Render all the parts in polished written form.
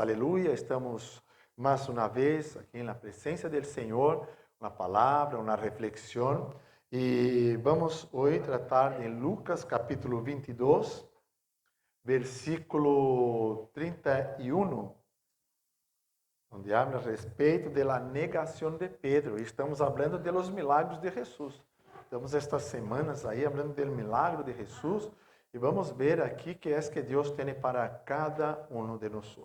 aleluia, estamos mais uma vez aqui na presença do Senhor, uma palavra, uma reflexão, e vamos hoje tratar de Lucas capítulo 22, versículo 31, onde habla a respeito da negação de Pedro. Estamos falando de los milagros de Jesus. Estamos estas semanas aí falando do milagre de Jesus, e vamos ver aqui que é que Deus tem para cada um de nós.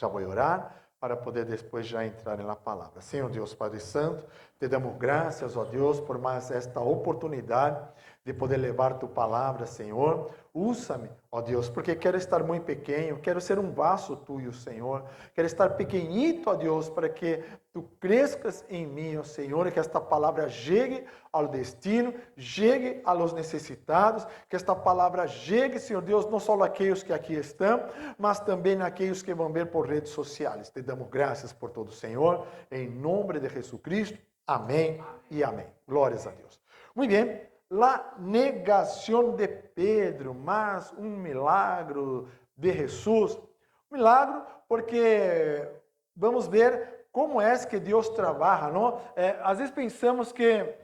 Já vou orar para poder depois já entrar na palavra. Senhor Deus Padre Santo, te damos graças, ó Deus, por mais esta oportunidade de poder levar tu palavra, Senhor. Usa-me, ó Deus, porque quero estar muito pequeno, quero ser um vaso tuyo, Senhor. Quero estar pequenito, ó Deus, para que tu crescas em mim, ó Senhor, e que esta palavra chegue ao destino, chegue aos necessitados, que esta palavra chegue, Senhor Deus, não só aqueles que aqui estão, mas também aqueles que vão ver por redes sociais. Te damos graças por todo, Senhor, em nome de Jesus Cristo. Amém e amém. Glórias a Deus. Muito bem. La negação de Pedro, mas um milagre de Jesus. Um milagre porque vamos ver como é que Deus trabalha, não? Às vezes pensamos que,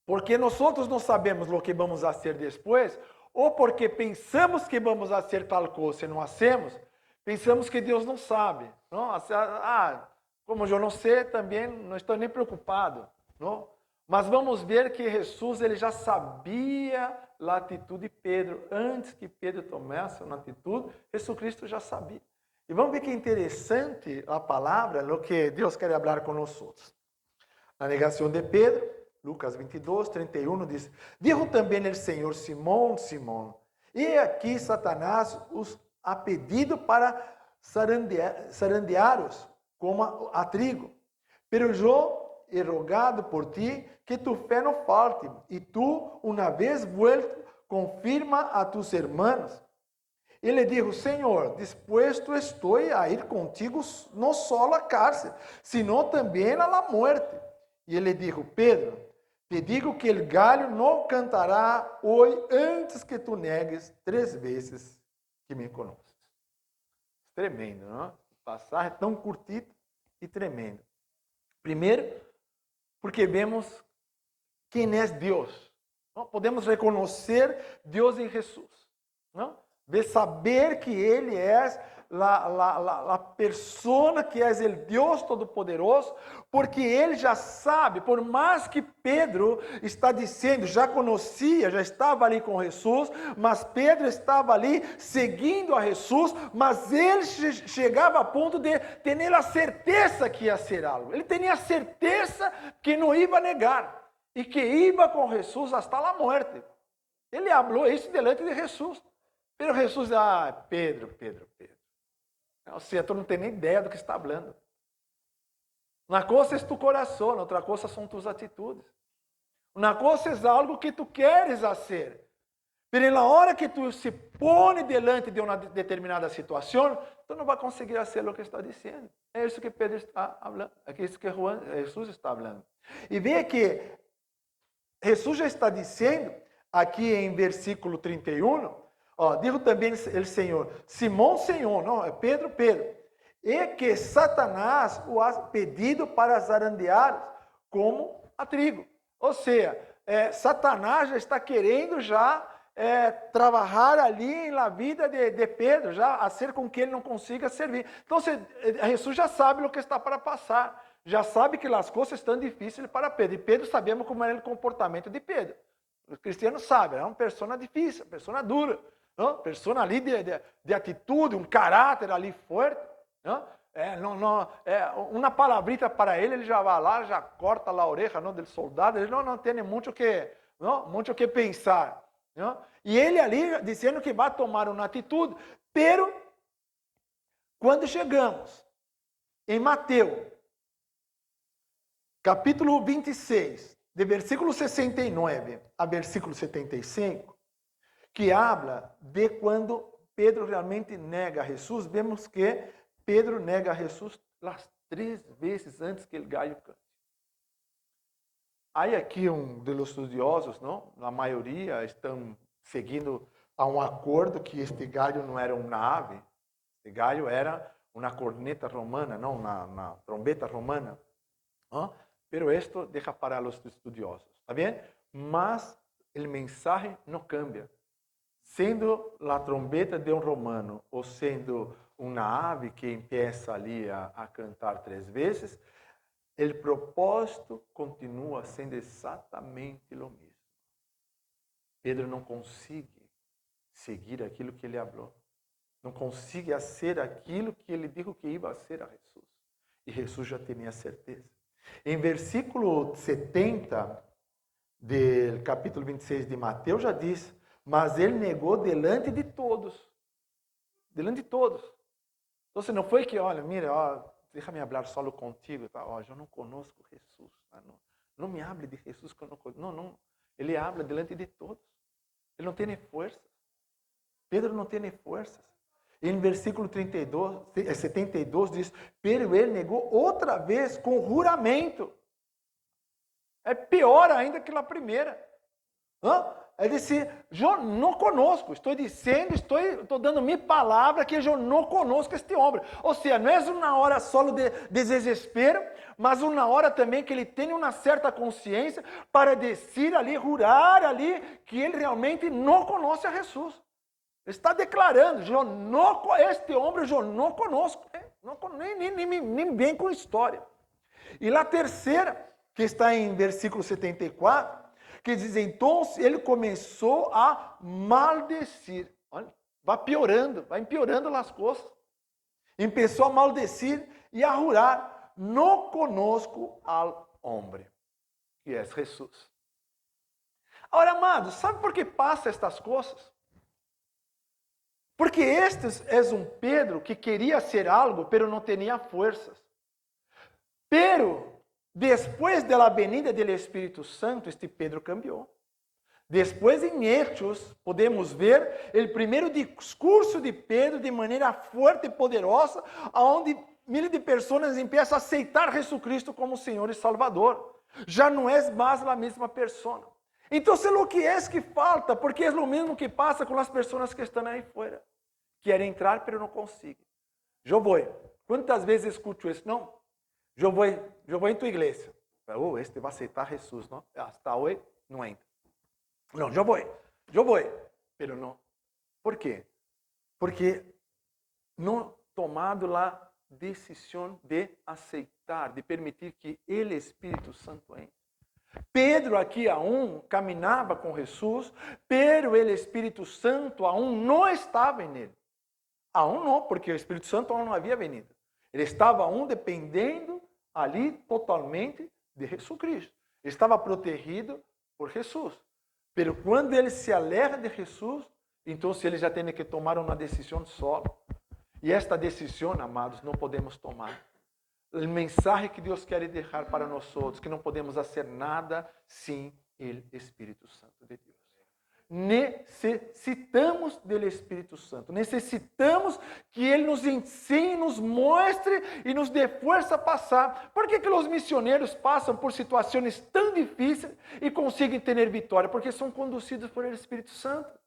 porque nós não sabemos o que vamos fazer depois, ou porque pensamos que vamos fazer tal coisa e não hacemos, pensamos que Deus não sabe, não? Como eu não sei, também não estou nem preocupado, não? Mas vamos ver que Jesus ele já sabia a atitude de Pedro. Antes que Pedro tomasse uma atitude, Jesus Cristo já sabia. E vamos ver que interessante a palavra, o que Deus quer falar com nós. A negação de Pedro, Lucas 22, 31, diz: Dijo também o Senhor Simão, Simão, e aqui Satanás os ha pedido para zarandear-os como a trigo. Pero eu he rogado por ti que tu fé não falte, e tu, uma vez vuelto, confirma a tus hermanos. Ele dijo: Senhor, dispuesto estou a ir contigo não só à cárcel, sino também a la muerte. E ele dijo: Pedro, te digo que el gallo não cantará hoje antes que tu negues 3 vezes que me conoces. Tremendo, não? Passagem tão curtita e tremendo. Primeiro, porque vemos quem é Deus. Não? Podemos reconhecer Deus em Jesus. Não? De saber que Ele é a persona que é o Deus Todo-Poderoso, porque Ele já sabe, por mais que Pedro está dizendo, já conhecia, já estava ali com Jesus, mas Pedro estava ali seguindo a Jesus, mas ele chegava a ponto de ter a certeza que ia ser algo. Ele tinha a certeza que não ia negar e que ia com Jesus até a morte. Ele falou isso delante de Jesus. Pero Jesus, Pedro. Ou seja, tu não tem nem ideia do que está falando. Uma coisa é tu coração, outra coisa são tus atitudes. Uma coisa é algo que tu queres fazer. Pero na hora que tu se põe delante de uma determinada situação, tu não vai conseguir fazer o que está dizendo. É isso que Pedro está falando, é isso que Jesus está falando. E veja que Jesus já está dizendo, aqui em versículo 31, dijo também o Senhor, Simão, Senhor, não, é Pedro, e que Satanás o ha pedido para zarandear como a trigo. Ou seja, Satanás já está querendo trabalhar ali na vida de Pedro, já a ser com que ele não consiga servir. Então, Jesus já sabe o que está para passar, já sabe que as coisas estão difíceis para Pedro. E Pedro sabemos como era o comportamento de Pedro. Os cristianos sabem, é uma pessoa difícil, uma pessoa dura. Não? Pessoa ali de atitude, um caráter ali forte. Não? Uma palavrita para ele já vai lá, já corta a oreja do soldado, ele não tem muito que pensar. Não? E ele ali dizendo que vai tomar uma atitude, pero quando chegamos em Mateus, capítulo 26, de versículo 69 a versículo 75, que habla de quando Pedro realmente nega a Jesus, vemos que Pedro nega a Jesus as 3 vezes antes que o gallo cante. Há aqui dos estudiosos, não? A maioria estão seguindo a um acordo que este gallo não era uma ave, El gallo era una corneta romana, no una trombeta romana. ¿No? Pero esto deja para los estudiosos, ¿está bien? Mas el mensaje no cambia. Sendo la trombeta de un romano o sendo una ave que empieza ali a cantar 3 vezes, el propósito continua sendo exatamente lo mismo. Pedro não consegue seguir aquilo que ele falou. Não consegue fazer aquilo que ele disse que ia fazer a Jesus. E Jesus já tinha certeza. Em versículo 70 do capítulo 26 de Mateus já diz, mas ele negou delante de todos. Delante de todos. Então não foi que, olha, mira, ó, déjame hablar solo contigo, tá? Ó, eu não conosco Jesus. Tá? Não me hable de Jesus que eu não conheço. Não. Ele habla delante de todos. Ele não tem forças. Pedro não tem forças. Em versículo 72 diz, pero ele negou outra vez com juramento. É pior ainda que a primeira. É dizer, eu não conosco, estou dizendo, estou dando minha palavra que eu não conosco este homem. Ou seja, não é uma hora só de desespero, mas uma hora também que ele tem uma certa consciência para dizer ali, jurar ali, que ele realmente não conhece a Jesus. Ele está declarando, este homem eu não conosco, nem vem com história. E a terceira, que está em versículo 74, que diz, então ele começou a maldecir. Olha, vai empeorando as coisas. Começou a maldecir e a jurar, não conosco al homem, que é Jesus. Agora, amados, sabe por que passa estas coisas? Porque este é um Pedro que queria ser algo, pero não tinha forças. Pero, depois da venida do Espírito Santo, este Pedro cambiou. Depois, em Hechos, podemos ver o primeiro discurso de Pedro de maneira forte e poderosa, onde milhares de pessoas começam a aceitar Jesucristo como Senhor e Salvador. Já não é mais a mesma pessoa. Então, o que é que falta? Porque é o mesmo que passa com as pessoas que estão aí fora. Querem entrar, mas não conseguem. Eu vou. Quantas vezes escuto isso? Não. Eu vou em tua igreja. Este vai aceitar Jesus, não? Hasta hoje não entra. Não, eu vou. Pero não. Por quê? Porque não tomado a decisão de aceitar, de permitir que o Espírito Santo entre. Pedro aqui caminhava com Jesus, pero o Espírito Santo não estava nele. Não, porque o Espírito Santo não havia venido. Ele estava dependendo ali totalmente de Jesus Cristo. Ele estava protegido por Jesus. Pero quando ele se aleja de Jesus, então ele já tem que tomar uma decisão solo. E esta decisão, amados, não podemos tomar. O mensagem que Deus quer deixar para nós outros, que não podemos fazer nada sem o Espírito Santo de Deus. Necessitamos do Espírito Santo. Necessitamos que Ele nos ensine, nos mostre e nos dê força a passar. Por que os missionários passam por situações tão difíceis e conseguem ter vitória? Porque são conduzidos por el Espírito Santo.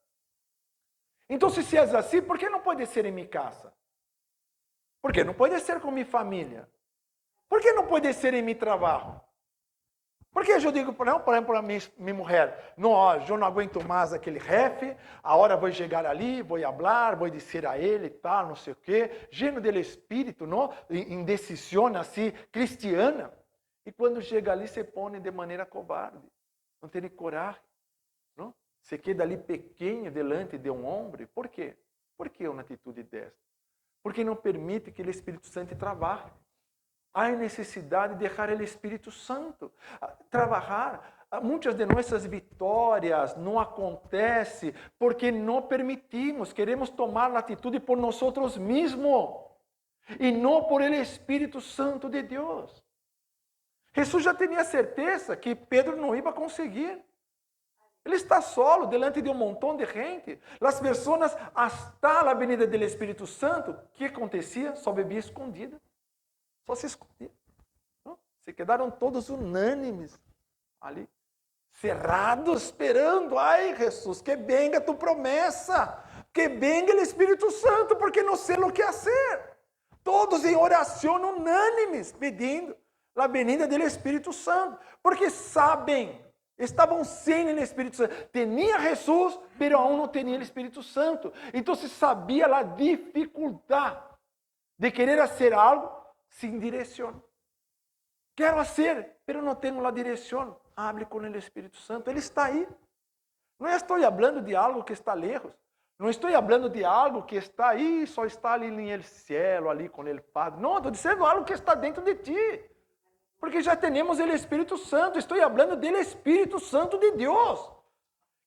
Então, se é assim, por que não pode ser em minha casa? Por que não pode ser com minha família? Por que não pode ser em meu trabalho? Porque eu digo, por exemplo, a minha mulher, não, eu não aguento mais aquele jefe, agora vou chegar ali, vou falar, vou dizer a ele, tal, não sei o quê, lleno do Espírito, não? Em decisão assim, cristiana. E quando chega ali, se põe de maneira covarde, não tem coragem, não? Se queda ali pequeno delante de um homem. Por quê? Por que uma atitude desta? Porque não permite que o Espírito Santo trabalhe. Há necessidade de deixar o Espírito Santo trabalhar. Muitas de nossas vitórias não acontecem porque não permitimos, queremos tomar a atitude por nós mesmos e não por el Espírito Santo de Deus. Jesus já tinha certeza que Pedro não ia conseguir. Ele está solo, delante de um montão de gente. As pessoas, até a venida do Espírito Santo, o que acontecia? Só bebia escondida. Só se escondia. Se quedaram todos unânimes ali, cerrados, esperando. Ai, Jesus, que venga tu promessa, que venga el Espíritu Santo, porque no sé lo que hacer. Todos em oração unânimes, pedindo a venida do Espírito Santo, porque sabem, estavam sem o Espírito Santo. Tinha Jesus, mas aún não tinha o Espírito Santo. Então sabia a dificuldade de querer fazer algo sem direção. Quero fazer, mas não tenho a direção. Hable com o Espírito Santo, Ele está aí. Não estou falando de algo que está lejos. Não estou falando de algo que está aí, só está ali no céu, ali com o Padre. Não, estou dizendo algo que está dentro de ti. Porque já temos o Espírito Santo. Estou falando do Espírito Santo de Deus,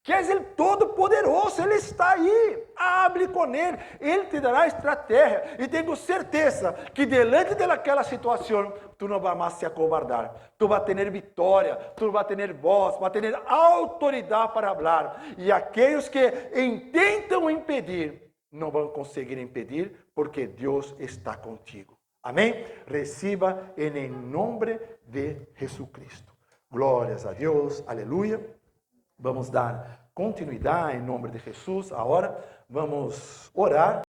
que é o Todo-Poderoso. Ele está aí. Hable com Ele. Ele te dará estratégia. E tenho certeza que diante daquela situação, tu não vai mais se acovardar. Tu vai ter vitória, tu vai ter voz, vai ter autoridade para falar. E aqueles que intentam impedir, não vão conseguir impedir, porque Deus está contigo. Amém? Reciba em nome de Jesucristo. Glórias a Deus. Aleluia. Vamos dar continuidade em nome de Jesus. Agora vamos orar.